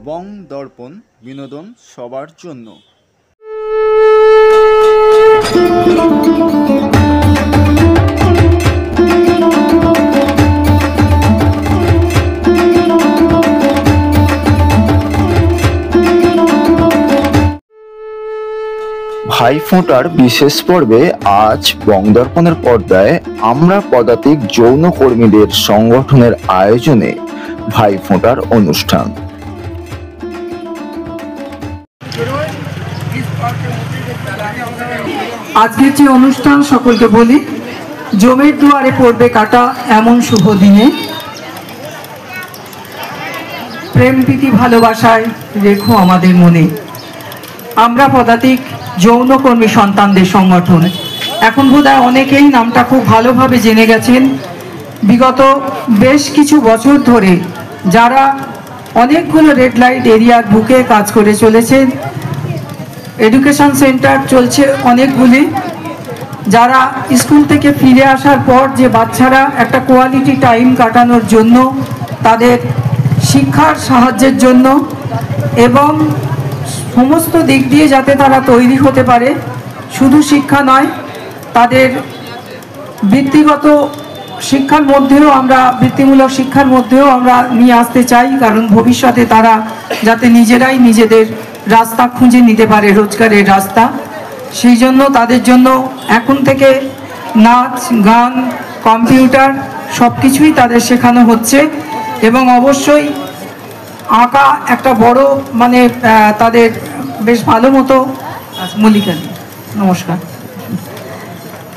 বং দর্পণ, বিনোদন সবার জন্য। ভাইফোঁটার বিশেষ পর্বে আজ বংদর্পণের পর্দায় আমরা পদাতিক যৌন কর্মীদের সংগঠনের আয়োজনে ভাইফোঁটার অনুষ্ঠান। আজকের যে অনুষ্ঠান সকলকে বলি, জমের দুয়ারে পড়বে কাটা এমন শুভ দিনে, প্রেম প্রীতি ভালোবাসায় রেখো আমাদের মনে। আমরা পদাতিক যৌনকর্মী সন্তানদের সংগঠন। এখন বোধহয় অনেকেই নামটা খুব ভালোভাবে জেনে গেছেন। বিগত বেশ কিছু বছর ধরে যারা অনেকগুলো রেড লাইট এরিয়ার বুকে কাজ করে চলেছেন, এডুকেশন সেন্টার চলছে অনেকগুলি, যারা স্কুল থেকে ফিরে আসার পর যে বাচ্চারা একটা কোয়ালিটি টাইম কাটানোর জন্য, তাদের শিক্ষার সাহায্যের জন্য এবং সমস্ত দিক দিয়ে যাতে তারা তৈরি হতে পারে, শুধু শিক্ষা নয়, তাদের বৃত্তিগত শিক্ষার মধ্যেও আমরা, বৃত্তিমূলক শিক্ষার মধ্যেও আমরা নিয়ে আসতে চাই, কারণ ভবিষ্যতে তারা যাতে নিজেরাই নিজেদের রাস্তা খুঁজে নিতে পারে, রোজগারের রাস্তা। সেই জন্য তাদের জন্য এখন থেকে নাচ, গান, কম্পিউটার সব কিছুই তাদের শেখানো হচ্ছে এবং অবশ্যই আঁকা একটা বড় তাদের বেশ ভালো মতো। মল্লিকা, নমস্কার।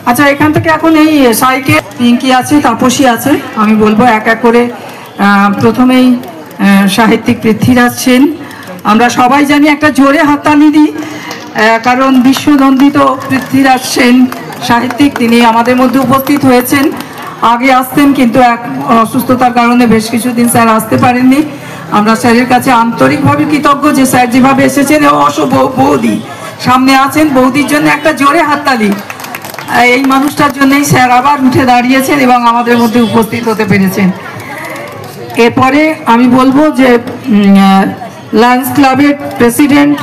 আচ্ছা, এখান থেকে এখন এই সাইকে পিঙ্কি আছে, তাপসী আছে, আমি বলবো এক এক করে। প্রথমেই সাহিত্যিক পৃথ্বীরাজ সেন। আমরা সবাই জানি, একটা জোরে হাততালি দিই, কারণ বিশ্বনন্দিত পৃথ্বীরাজ সেন সাহিত্যিক, তিনি আমাদের মধ্যে উপস্থিত হয়েছেন। আগে আসতেন কিন্তু এক অসুস্থতার কারণে বেশ কিছুদিন স্যার আসতে পারেননি। আমরা স্যারের কাছে আন্তরিকভাবে কৃতজ্ঞ যে স্যার যেভাবে এসেছেন। বৌদি সামনে আছেন, বৌদির জন্য একটা জোরে হাততালি। এই মানুষটার জন্যই স্যার আবার উঠে দাঁড়িয়েছেন এবং আমাদের মধ্যে উপস্থিত হতে পেরেছেন। এরপরে আমি বলবো যে লায়ন্স ক্লাবের প্রেসিডেন্ট,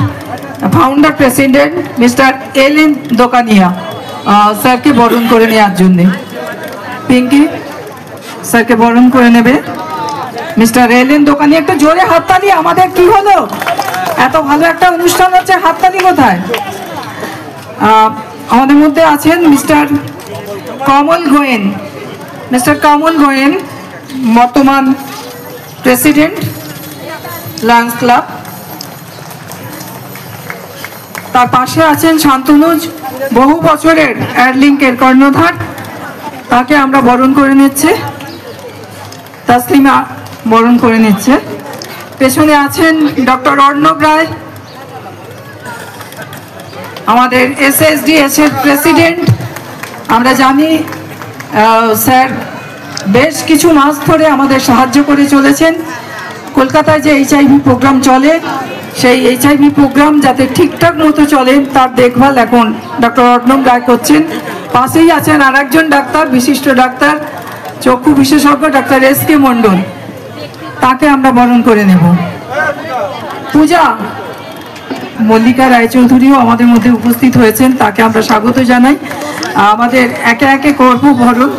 ফাউন্ডার প্রেসিডেন্ট মিস্টার এলেন দোকানিয়া, স্যারকে বরণ করে নেওয়ার জন্যে। পিঙ্কি স্যারকে বরণ করে নেবে মিস্টার এলেন দোকানি। একটু জোরে হাততালি। আমাদের কি হলো, এত ভালো একটা অনুষ্ঠান হচ্ছে, হাততালি কোথায়? আমাদের মধ্যে আছেন মিস্টার কমল গোয়েন। মিস্টার কমল গোয়েন বর্তমান প্রেসিডেন্ট লায়ন্স ক্লাব। তার পাশে আছেন শান্তনুজ, বহু বছরের এয়ারলিঙ্কের কর্ণধার, তাকে আমরা বরণ করে নিচ্ছে। তাসলিমা বরণ করে নিচ্ছে। পেছনে আছেন ডক্টর অর্ণব রায়, আমাদের SSDS এর প্রেসিডেন্ট। আমরা জানি স্যার বেশ কিছু মাস ধরে আমাদের সাহায্য করে চলেছেন। কলকাতায় যে HIV প্রোগ্রাম চলে, সেই HIV প্রোগ্রাম যাতে ঠিকঠাক মতো চলে তার দেখভাল এখন ডক্টর অর্ণব রায় করছেন। পাশেই আছেন আর একজন ডাক্তার, বিশিষ্ট ডাক্তার, চক্ষু বিশেষজ্ঞ ডাক্তার SK মণ্ডল, তাকে আমরা বরণ করে নেব। পূজা মল্লিকা রায়চৌধুরীও আমাদের মধ্যে উপস্থিত হয়েছেন, তাকে আমরা স্বাগত জানাই। আমাদের একে একে করব বরণ,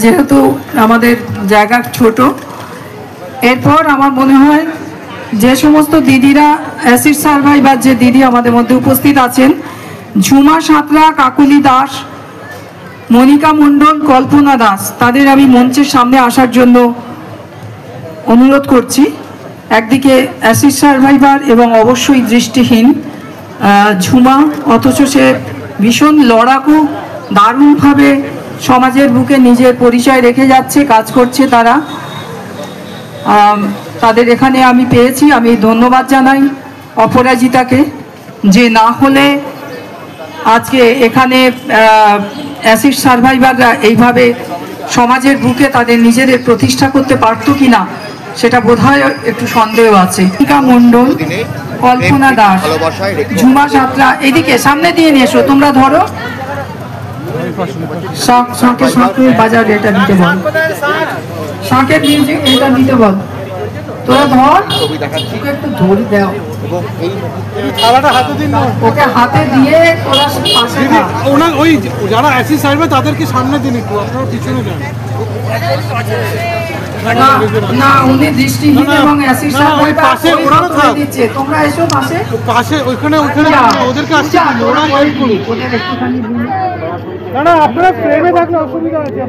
যেহেতু আমাদের জায়গা ছোট। এরপর আমার মনে হয় যে সমস্ত দিদিরা অ্যাসিড সার্ভাইভার, যে দিদি আমাদের মধ্যে উপস্থিত আছেন, ঝুমা সাঁতরা, কাকুলি দাস, মনিকা মণ্ডল, কল্পনা দাস, তাদের আমি মঞ্চের সামনে আসার জন্য অনুরোধ করছি। একদিকে অ্যাসিড সার্ভাইভার এবং অবশ্যই দৃষ্টিহীন ঝুমা, অথচ সে ভীষণ লড়াকু, দারুণভাবে সমাজের বুকে নিজের পরিচয় রেখে যাচ্ছে, কাজ করছে তারা। তাদের এখানে আমি পেয়েছি, আমি ধন্যবাদ জানাই অপরাজিতাকে, যে না হলে আজকে এখানে অ্যাসিড সার্ভাইভাররা এইভাবে সমাজের বুকে তাদের নিজেদের প্রতিষ্ঠা করতে পারতো কিনা সেটা বোধহয় একটু সন্দেহ আছে। মনিকা মণ্ডল, কল্পনা দাস, ঝুমা সাঁতরা, এদিকে সামনে দিয়ে নিয়ে এসো, তোমরা ধরো। শাঁখের বাজার এটা দিতে বল, শাঁখের মিউজিক এটা দিতে বল। তোরা ধর, ওকে একটু ধরে দাও, থালাটা হাতে দিন না, ওকে হাতে দিয়ে তোরা পাশে খা। ওনার ওই যারা অ্যাসিস্ট আসবে তাদেরকে সামনে দিন, একটু আপনারা পিছনে যান। না উনি দৃষ্টিহীন এবং অ্যাসিস্ট ওই পাশে ওনারা থাক, দিচ্ছে, তোমরা এসো পাশে পাশে ওইখানে ওদেরকে আসছে, ওরা হেল্প করুন। ওদের একটুখানি না না, আপনারা ফ্রেমে থাকলে অসুবিধা আছে,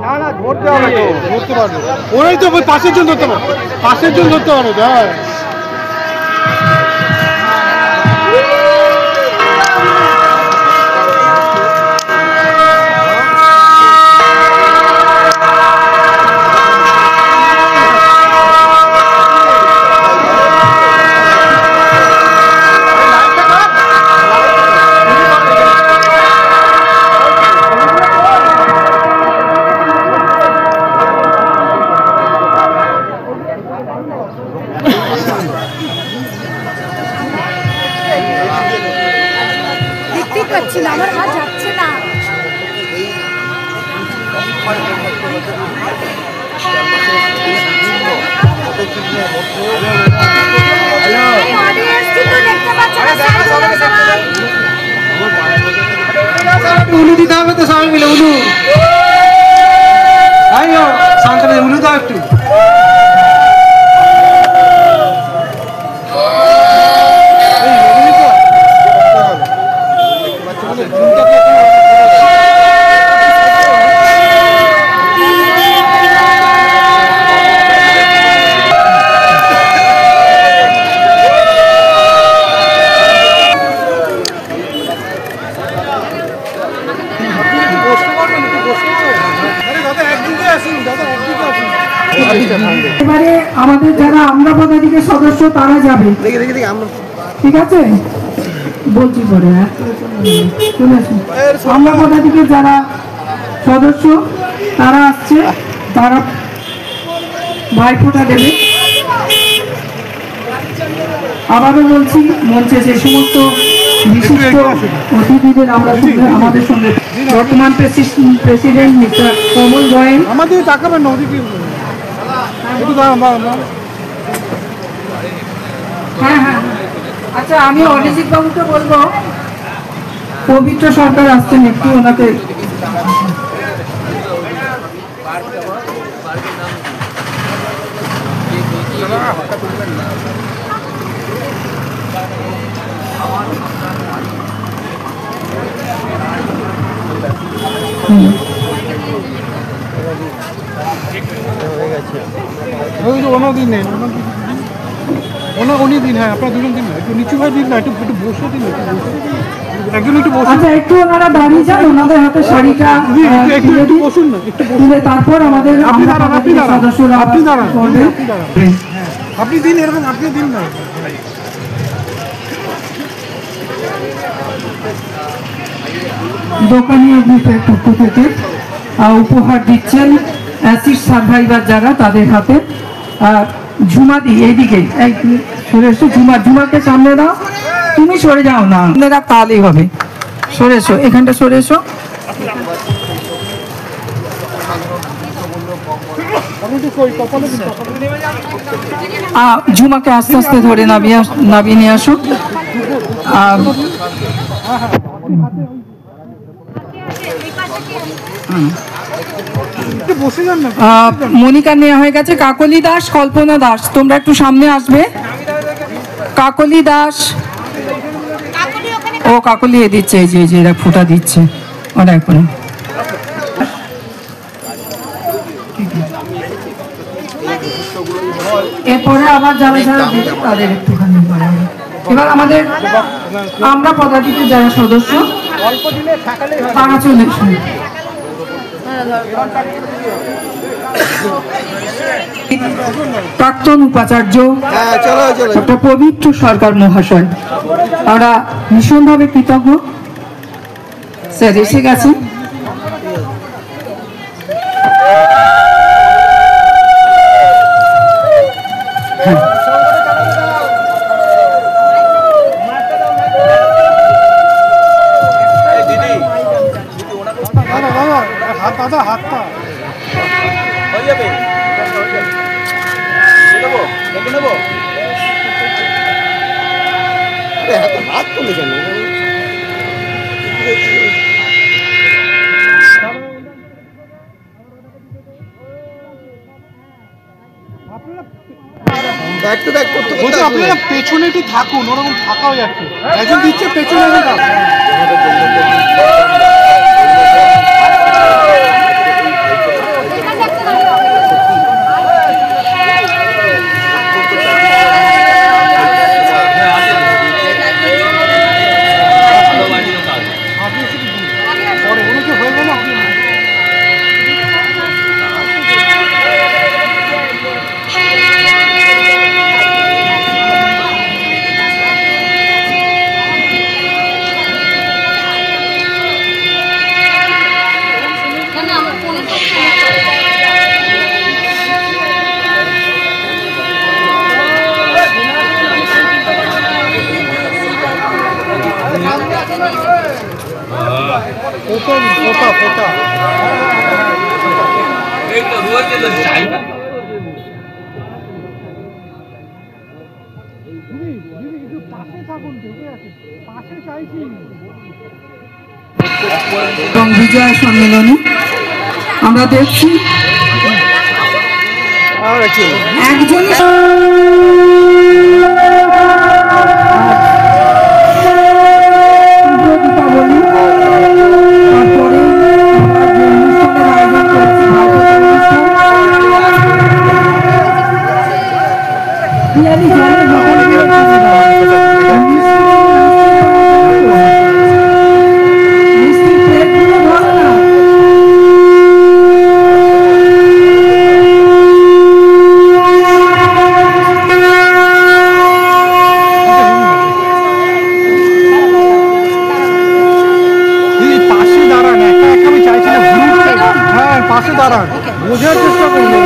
না না ধরতে হবে তো, ধরতে পারবে ওরাই তো, ওই পাশের জন ধরতে পারবে, পাশের জন ধরতে পারবে। হ্যাঁ দেখতেই পাচ্ছি না, আমার হাত যাচ্ছে না। উলু দিতে হবে তো সবাই মিলে, উলু শান্তরে উলু দাও একটু। এবারে আমাদের যারা আমরা পদাধিকার সদস্য তারা যাবে, ঠিক আছে বলছি পরে, চলে আসুন। আমরা পদাধিকার যারা সদস্য তারা আসছে, তারা ভাইফোঁটা দেবে। আবারও বলছি, মঞ্চে যে সমস্ত বিশিষ্ট অতিথিদের আমরা আমাদের সঙ্গে বর্তমান প্রেসিডেন্ট মিস্টার কমল গোয়েল, আমাদের তাকাবেন না ওদিকে, একটু দাঁড়ান। হ্যাঁ হ্যাঁ, আচ্ছা আমি অরিজিৎ বাবুকে বলবো, পবিত্র সরকার আসছেন, একটু ওনাকে দিন নেন, উনি দিন। হ্যাঁ আপনারা দুজন দিন না, একটু নিচু ভাই দিন না, একটু একটু বসে দিন, একজন একটু বসে। আচ্ছা একটু ওনারা দাঁড়িয়ে যান, ওনাদের হাতে শাড়িটা একটু বসুন না, একটু তুলে তারপর আমাদের আপনি দাঁড়ান, সদস্যরা আপনি দাঁড়ান, করবেন। আপনি দিন, এরকম আপনি দিন না। দোকানীয় গ্রুপের পক্ষ থেকে উপহার দিচ্ছেন অ্যাসিড সার্ভাইভার যারা, তাদের হাতে ঝুমাদি, এইদিকে সরে এসো, ঝুমাকে সামনে দাও, তুমি সরে যাও না, আপনারা তাহলেই হবে, সরে এসো, এখানটা সরে এসো। ঝুমাকে আস্তে আস্তে ধরে নামিয়ে নিয়ে আসো। মনিকা নেওয়া হয়ে গেছে। কাকলি দাস, কল্পনা দাস, তোমরা একটু সামনে আসবে। কাকলি দাস, ও কাকলি এ দিচ্ছে, এই যে এরা ফুটা দিচ্ছে ওরা এখন। এরপরে আবার যারা যারা দেবে তাদের একটুখানি বলা হবে। এবার আমাদের আমরা পদাধিকার যারা সদস্য তারা চলে এসে প্রাক্তন উপাচার্য ডক্টর পবিত্র সরকার মহাশয়, আমরা ভীষণভাবে কৃতজ্ঞ স্যার এসে গেছেন। দাদা দাদা হাত দাদা হাতটা হয়ে যাবে নেবো দেখে নেবো হাত তুলে কেন আপনারা পেছনে একটু থাকুন, ওরকম থাকাও যাচ্ছে, একজন দিচ্ছে পেছনে এবং বিজয় সম্মেলনী আমরা দেখছি একজনই পাশে দাঁড়ান, বোঝার চেষ্টা করবেন।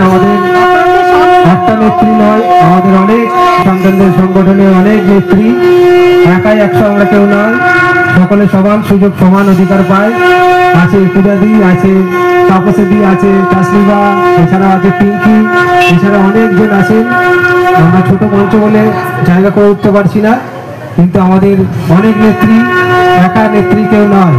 আমাদের একটা নেত্রী নয়, আমাদের অনেক সন্তানদের সংগঠনের অনেক নেত্রী, একাই একশো আমরা কেউ নয়, সকলে সমান সুযোগ সমান অধিকার পায়। আছে পূজাদি, আছে তাপসেদি, আছে তাসলিমা, এছাড়া আছে পিঙ্কি, এছাড়া অনেকজন আছেন। আমরা ছোট মঞ্চ বলে জায়গা করে উঠতে পারছি না, কিন্তু আমাদের অনেক নেত্রী, একা নেত্রী কেউ নয়।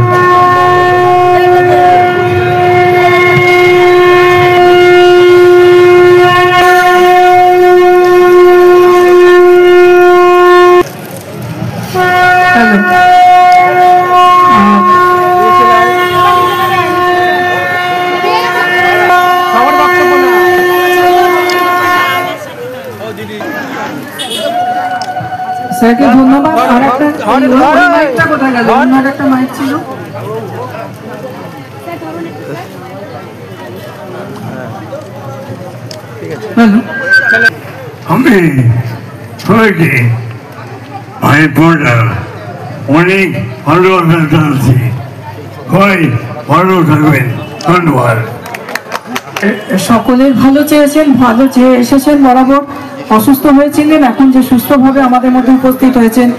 স্যারকে ধন্যবাদ। আর একটা মাইকটা কোথায় গেল? অন্য একটা মাইক ছিল। আমি সবাইকে ভাই বোনরা অনেক ভালোবাসা জানাচ্ছি। সবাই ভালো থাকবেন, ধন্যবাদ। সকলের ভালো চেয়েছেন, ভালো চেয়ে এসেছেন। বরাবর অসুস্থ হয়েছিলেন, এখন যে সুস্থভাবে আমাদের মধ্যে উপস্থিত হয়েছেন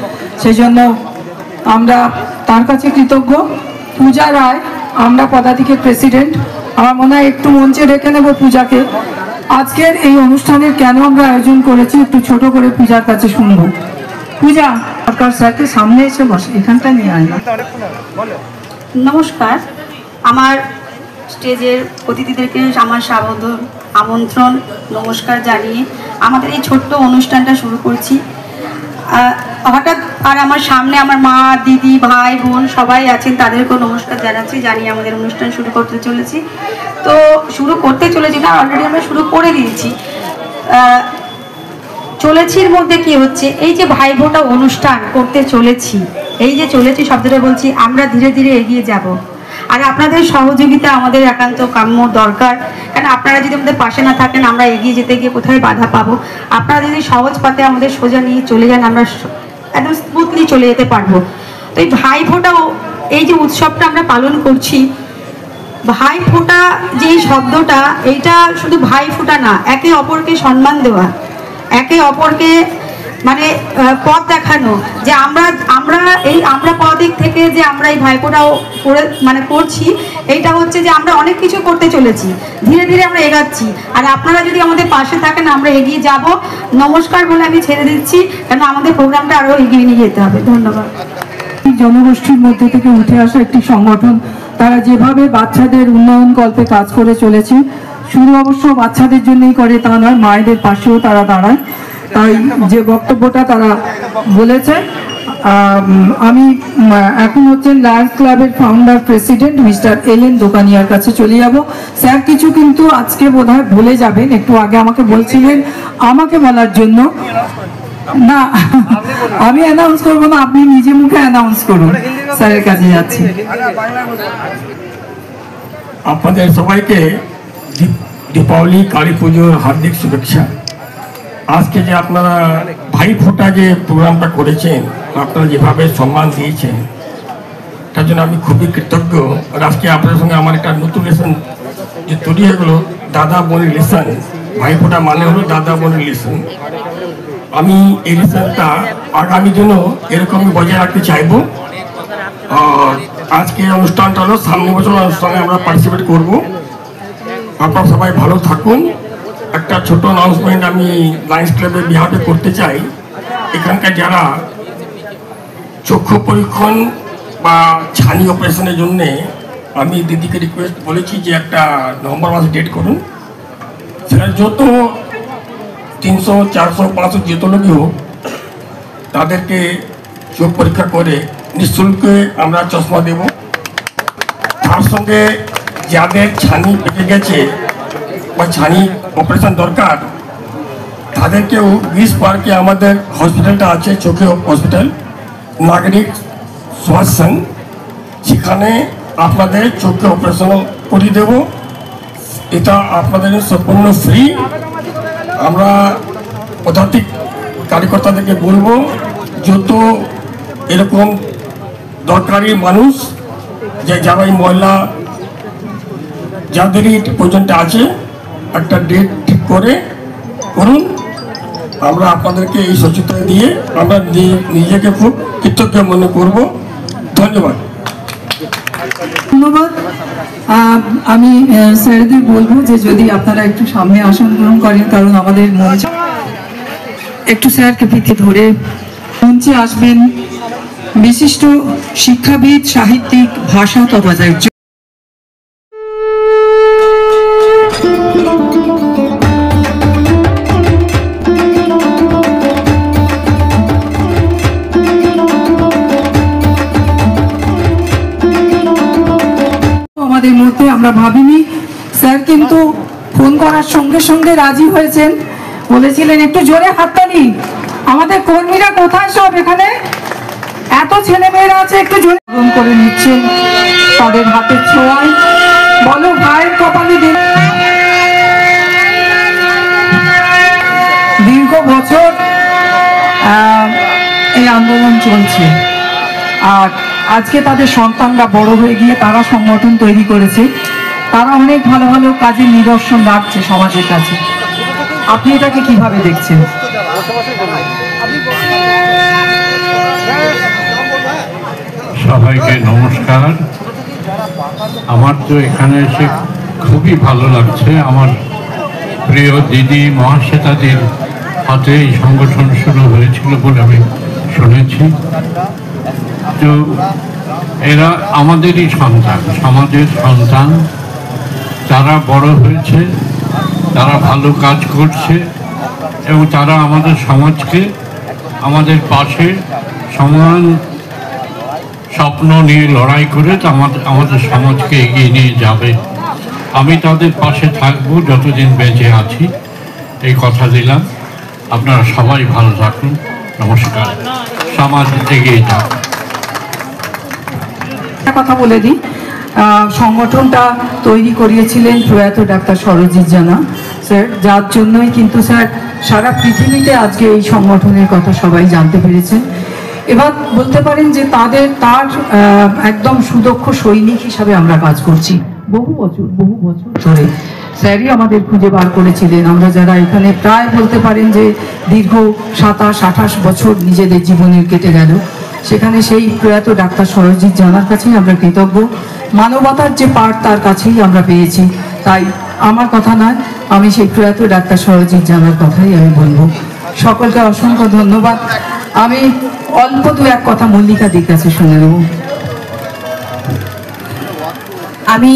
সেই জন্য আমরা তার কাছে কৃতজ্ঞ। পূজা রায়, আমরা পদাতিকের প্রেসিডেন্ট, আমার মনে হয় একটু মঞ্চে রেখে নেব পূজাকে। আজকের এই অনুষ্ঠানের কেন আমরা আয়োজন করেছি একটু ছোট করে পূজার কাছে শুনবো। পূজা, সরকার স্যারকে সামনে এসে বসে, এখানটা নিয়ে আয় না। নমস্কার, আমার স্টেজের অতিথিদেরকে আমার সাদর আমন্ত্রণ নমস্কার জানিয়ে আমাদের এই ছোট্ট অনুষ্ঠানটা শুরু করছি। হঠাৎ আর আমার সামনে আমার মা, দিদি, ভাই, বোন সবাই আছেন, তাদেরকেও নমস্কার জানাচ্ছি, জানিয়ে আমাদের অনুষ্ঠান শুরু করতে চলেছি। তো শুরু করতে চলেছি না, অলরেডি আমরা শুরু করে দিয়েছি। চলেছির মধ্যে কি হচ্ছে, এই যে ভাইফোঁটা অনুষ্ঠান করতে চলেছি, এই যে চলেছি শব্দটা বলছি, আমরা ধীরে ধীরে এগিয়ে যাব। আর আপনাদের সহযোগিতা আমাদের একান্ত কাম্য দরকার, কারণ আপনারা যদি আমাদের পাশে না থাকেন আমরা এগিয়ে যেতে গিয়ে কোথায় বাধা পাবো। আপনারা যদি সহজ পথে আমাদের সোজা নিয়ে চলে যান আমরা একদম স্মুথলি চলে যেতে পারবো। তো এই ভাইফোঁটাও, এই যে উৎসবটা আমরা পালন করছি, ভাইফোঁটা যে শব্দটা, এইটা শুধু ভাইফোঁটা না, একে অপরকে সম্মান দেওয়া, একে অপরকে মানে পথ দেখানো, যে আমরা পদিক থেকে যে আমরা এই ভাইফোঁটাও করে মানে করছি, এইটা হচ্ছে যে আমরা অনেক কিছু করতে চলেছি, ধীরে ধীরে আমরা এগাচ্ছি। আর আপনারা যদি আমাদের পাশে থাকেন আমরা এগিয়ে যাব। নমস্কার বলে আমি ছেড়ে দিচ্ছি, কারণ আমাদের প্রোগ্রামটা আরও এগিয়ে নিয়ে যেতে হবে। ধন্যবাদ। জনগোষ্ঠীর মধ্যে থেকে উঠে আসা একটি সংগঠন, তারা যেভাবে বাচ্চাদের উন্নয়ন কল্পে কাজ করে চলেছে, শুধু অবশ্য বাচ্চাদের জন্যই করে তা নয়, মায়েদের পাশেও তারা দাঁড়ায়। তাই যে বক্তব্যটা তারা বলেছে, আমি এখন হচ্ছে লায়ন্স ক্লাবের ফাউন্ডার প্রেসিডেন্ট মিস্টার এলেন দোকানিয়ার কাছে চলে যাব। স্যার কিছু কিন্তু আজকে বোধহয় ভুলে যাবেন, একটু আগে আমাকে বলছিলেন আমাকে বলার জন্য। না, আমি অ্যানাউন্স করবো না, আপনি নিজে মুখে অ্যানাউন্স করুন। স্যারের কাছে যাচ্ছি। আপনাদের সবাইকে দীপাবলি কালী পুজোর হার্দিক শুভেচ্ছা। আজকে যে আপনারা ভাইফোঁটা যে প্রোগ্রামটা করেছেন, আপনারা যেভাবে সম্মান দিয়েছেন, তার জন্য আমি খুবই কৃতজ্ঞ। আর আজকে আপনাদের সঙ্গে আমার একটা নতুন লেসন যে তৈরি হয়ে গেলো, দাদা বোনের লেসন। ভাইফোঁটা মানে হলো দাদা বোনের লেসন। আমি এই লেসনটা আগামী দিনও এরকমই বজায় রাখতে চাইবো। আর আজকে অনুষ্ঠানটা হলো, সামনে বছর অনুষ্ঠানে আমরা পার্টিসিপেট করব। আপনারা সবাই ভালো থাকুন। একটা ছোট অ্যানাউন্সমেন্ট আমি লায়ন্স ক্লাবের বিহাফে করতে চাই। এখানকার যারা চক্ষু পরীক্ষণ বা ছানি অপারেশনের জন্যে আমি দিদিকে রিকোয়েস্ট বলেছি যে একটা নভেম্বর মাসে ডেট করুন। সেটা যত 300, 400, 500 যত লোকই হোক, তাদেরকে চোখ পরীক্ষা করে নিঃশুল্কে আমরা চশমা দেব। তার সঙ্গে যাদের ছানি পেকে গেছে বা ছানি অপারেশন দরকার, তাদেরকেও 20 পার্কে আমাদের হসপিটালটা আছে, চোখে হসপিটাল, নাগরিক সুভাষসন, সেখানে আপনাদের চোখে অপারেশন করিয়ে দেব। এটা আপনাদের সম্পূর্ণ ফ্রি। আমরা পদাতিক কার্যকর্তাদেরকে বলবো যত এরকম দরকারি মানুষ যে যারা এই মহিলা যাদেরই পর্যন্ত আছে, একটা ডেট ঠিক করে করুন। আমরা আপনাদেরকে এই সচেতন দিয়ে আমরা নিজেকে খুব কৃতজ্ঞ মনে করব। ধন্যবাদ। ধন্যবাদ। আমি স্যারদের বলবো যে যদি আপনারা একটু সামনে আসন গ্রহণ করেন, কারণ আমাদের মঞ্চ একটু স্যারকে পিঠে ধরে মঞ্চে আসবেন বিশিষ্ট শিক্ষাবিদ, সাহিত্যিক, ভাষা তত্ত্ববিদ আমাদের মধ্যে। আমরা ভাবিনি, স্যার কিন্তু ফোন করার সঙ্গে সঙ্গে রাজি হয়েছেন, বলেছিলেন একটু জোরে হাততালি। আমাদের কর্মীরা কোথায় সব? এখানে এত ছেলে মেয়েরা আছে, একটু জোরে করে নিচ্ছেন তাদের হাতের ছোঁয়ায়। বলো ভাইয়ের কপালে দিন। দীর্ঘ বছর এই আন্দোলন চলছে, আর আজকে তাদের সন্তানরা বড় হয়ে গিয়ে তারা সংগঠন তৈরি করেছে, তারা অনেক ভালো ভালো কাজের নিদর্শন রাখছে সমাজের কাছে। আপনি এটাকে কিভাবে দেখছেন? সবাইকে নমস্কার। আমার তো এখানে এসে খুবই ভালো লাগছে। আমার প্রিয় দিদি মহাশ্বেতাদির হাতে এই সংগঠন শুরু হয়েছিল বলে আমি শুনেছি। তো এরা আমাদেরই সন্তান, সমাজের সন্তান। তারা বড় হয়েছে, তারা ভালো কাজ করছে এবং তারা আমাদের সমাজকে, আমাদের পাশে সমান স্বপ্ন নিয়ে লড়াই করে আমাদের সমাজকে এগিয়ে নিয়ে যাবে। আমি তাদের পাশে থাকবো যতদিন বেঁচে আছি, এই কথা দিলাম। আপনারা সবাই ভালো থাকুন। নমস্কার। সমাজ এগিয়ে যাক। কথা বলে দিই, সংগঠনটা তৈরি করিয়েছিলেন প্রয়াত ডাক্তার সরজিৎ জানা স্যার, যার জন্যই কিন্তু স্যার সারা পৃথিবীতে আজকে এই সংগঠনের কথা সবাই জানতে পেরেছেন। এবার বলতে পারেন যে তার একদম সুদক্ষ সৈনিক হিসাবে আমরা কাজ করছি বহু বছর ধরে। স্যারই আমাদের খুঁজে বার করেছিলেন, আমরা যারা এখানে প্রায় বলতে পারেন যে দীর্ঘ 27-28 বছর নিজেদের জীবনের কেটে গেল, সেখানে সেই প্রয়াত ডাক্তার সরজিৎ জানার কাছেই আমরা কৃতজ্ঞ। মানবতার যে পাঠ তার কাছেই আমরা পেয়েছি। তাই আমার কথা নয়, আমি সেই প্রয়াত ডাক্তার সরজিৎ জানার কথাই আমি বলবো। সকলকে অসংখ্য ধন্যবাদ। আমি অল্প দু এক কথা মল্লিকাদির কাছে শুনে নেব। আমি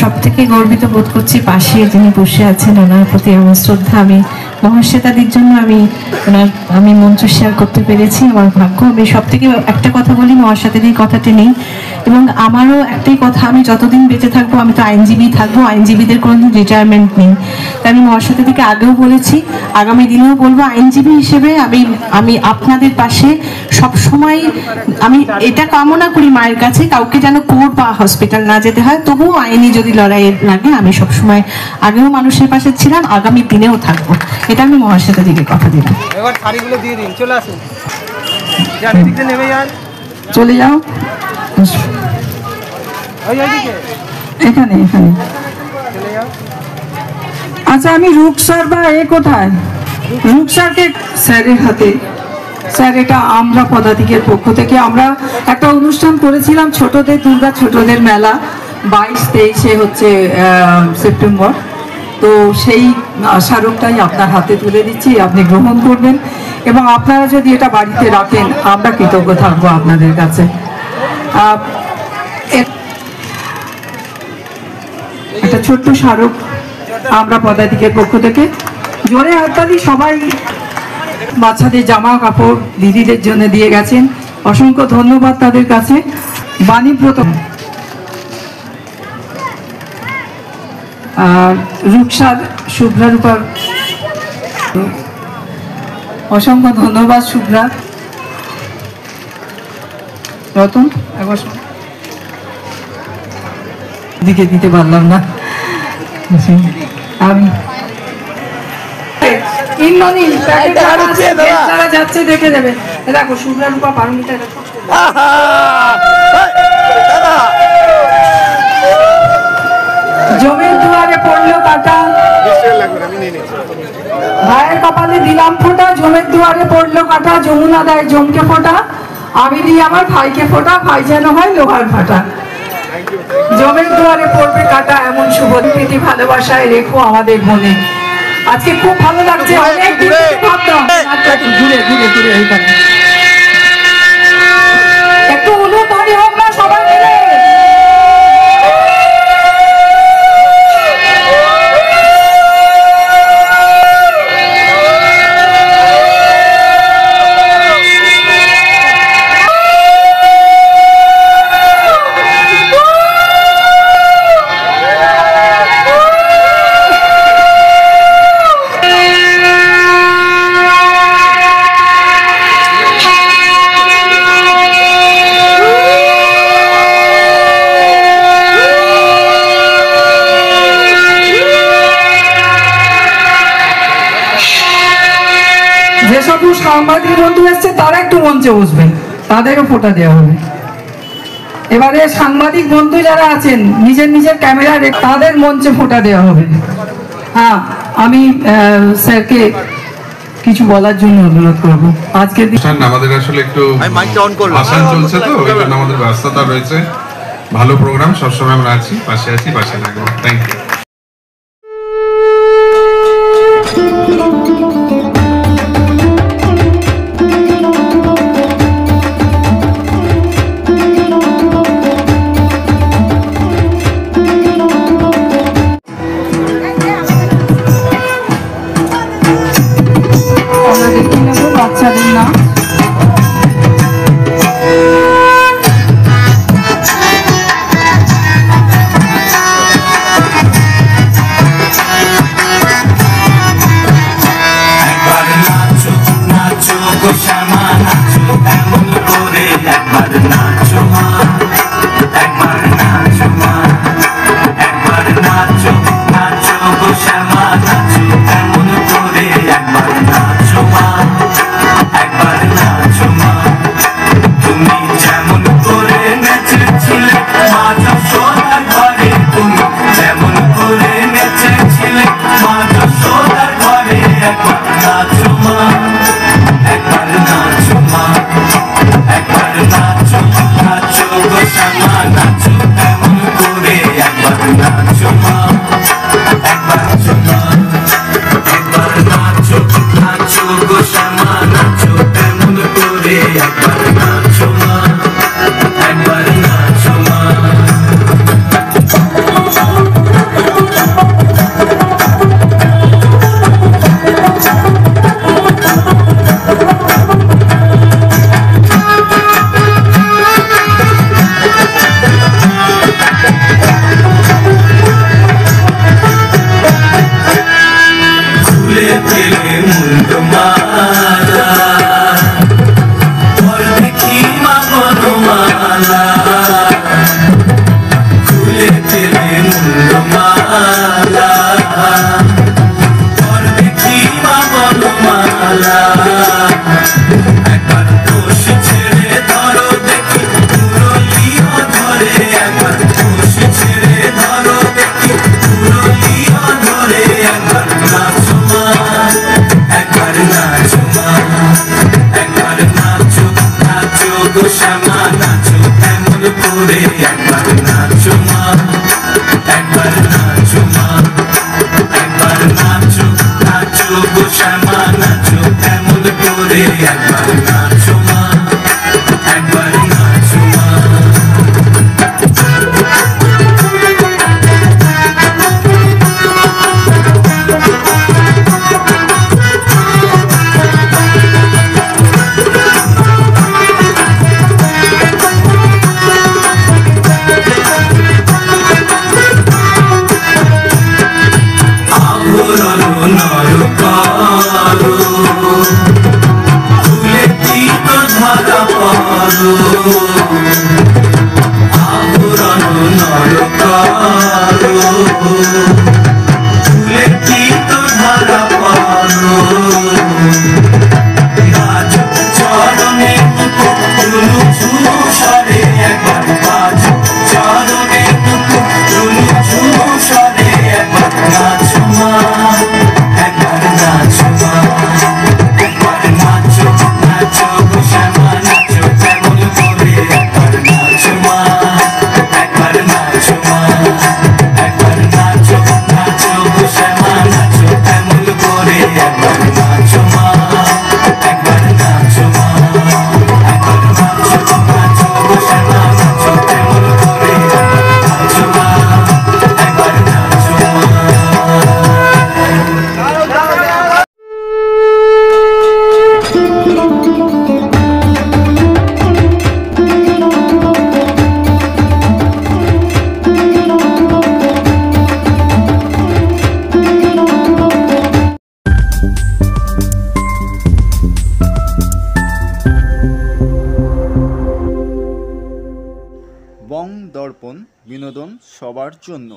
সব থেকে গর্বিত বোধ করছি পাশে যিনি বসে আছেন, ওনার প্রতি আমার শ্রদ্ধা। আমি মহাশ্বেতাদির জন্য আমি মঞ্চ শেয়ার করতে পেরেছি, আমার ভাগ্য। আমি সব থেকে একটা কথা বলি, মহাশ্বেতাদির কথাটি নেই। এবং আমারও একটাই কথা, আমি যতদিন বেঁচে থাকবো আমি তো আইনজীবী থাকবো, আইনজীবীদের কোনোদিন রিটায়ারমেন্ট নেই। তাই আমি মহাশ্বেতাদিকে আগেও বলেছি, আগামী দিনেও বলবো, আইনজীবী হিসেবে আমি আপনাদের পাশে সবসময়। আমি এটা কামনা করি মায়ের কাছে, কাউকে যেন কোর্ট বা হসপিটাল না যেতে হয়, তবুও আইনি যদি লড়াই লাগে আমি সবসময় আগেও মানুষের পাশে ছিলাম, আগামী দিনেও থাকবো। এটা আমি মহাশ্বেতাদিকে কথা দিলাম। এবার শাড়িগুলো দিয়ে দিন, চলে আসুন, নেমে যান, চলে যাও এখানে এখানে। আচ্ছা, আমি রূপসার বা কোথায় রূপসারকে স্যারের হাতে। স্যার, এটা আমরা পদাতিকের পক্ষ থেকে আমরা একটা অনুষ্ঠান করেছিলাম, ছোটদের দুর্গা ছোটদের মেলা, 22-23 হচ্ছে সেপ্টেম্বর। তো সেই স্মারকটাই আপনার হাতে তুলে দিচ্ছি, আপনি গ্রহণ করবেন। এবং আপনারা যদি এটা বাড়িতে রাখেন আমরা কৃতজ্ঞ থাকবো আপনাদের কাছে। একটা ছোট্ট স্মারক আমরা পদাতিকের পক্ষ থেকে। জোরে হাততালি সবাই। বাচ্চাদের জামা কাপড় দিদিদের জন্য দিয়ে গেছেন, অসংখ্য ধন্যবাদ তাদের কাছে। বাণীব্রত আর রূপসার শুভ্রা রূপার অসংখ্য ধন্যবাদ। শুভ্রা, রতন একবার দিকে দিতে পারলাম না আমি। যাচ্ছে দেখে যাবে, দেখো শুভ্রা রূপা পারমিতা। জমির দুয়ারে পড়লো কাটা, ভাইয়ের কপালে দিলাম ফোঁটা। জমির দুয়ারে পড়লো কাটা, যমুনা দেয় জমকে ফোঁটা। আমি দিই আমার ভাইকে ফোঁটা, ভাই যেন হয় লোহার ফাটা। জমির দুয়ারে পড়বে কাটা, এমন শুভ প্রীতি ভালোবাসায় রেখো আমাদের মনে। আজকে খুব ভালো লাগছে, অনেক দিন থেকে ভাবতাম ঘুরে ঘুরে ঘুরে এইখানে একটু উলুধ্বনি হোক না সবাই মিলে। যেসব সাংবাদিক বন্ধু এসছে তারা একটু মঞ্চে বসবেন, তাদেরও ফোঁটা দেওয়া হবে। এবারে সাংবাদিক বন্ধু যারা আছেন নিজের নিজের ক্যামেরা তাদের মঞ্চে ফোঁটা দেওয়া হবে। হ্যাঁ, আমি স্যারকে কিছু বলার জন্য অনুরোধ করবো। আজকের আমাদের আসলে একটু ভাষণ চলছে, তো ওই জন্য আমাদের ব্যস্ততা রয়েছে। ভালো প্রোগ্রাম, সবসময় আমরা আছি, পাশে থাকবো। Thank you. বাচ্চাদের নাম তেলে মুন্ডু মালা ওর দেখি মা বনমালা খুলে তেলে মুন্ডু মালা ওর দেখি মা বনমালা একবার দোষ ছেড়ে ধরো দেখি পুরলিও ধরে একবার দোষ ছেড়ে ধরো দেখি পুরলিও ধরে একবার নাচো মা একবার নাচো মা একবার নাচো নাচো গো শ্যামা নাচো এমন করে একবার নাচো মা একবার নাচো মা একবার নাচো নাচো গো শ্যামা নাচো এমন করে একবার নাচো মা একবার নাচো মা আভরণ নরকারো ফুলে তীত ধারা পারো আভরণ নরকারো ফুলে তীত ধারা পারো গাছ চরণে ঝুলু ঝুলু সরে একবার গাছ চরণে ঝুলু ঝুলু সরে একবার নাচো মা একবার নাচো মা একবার নাচো নাচো গো শ্যামা নাচো এমন করে একবার নাচো মা একবার নাচো মা একবার নাচো নাচো গো শ্যামা নাচো এমন করে একবার নাচো মা একবার নাচো মা একবার নাচো নাচো গো শ্যামা নাচো এমন করে নাচো মা একবার নাচো মা বং দর্পণ বিনোদন সবার জন্য।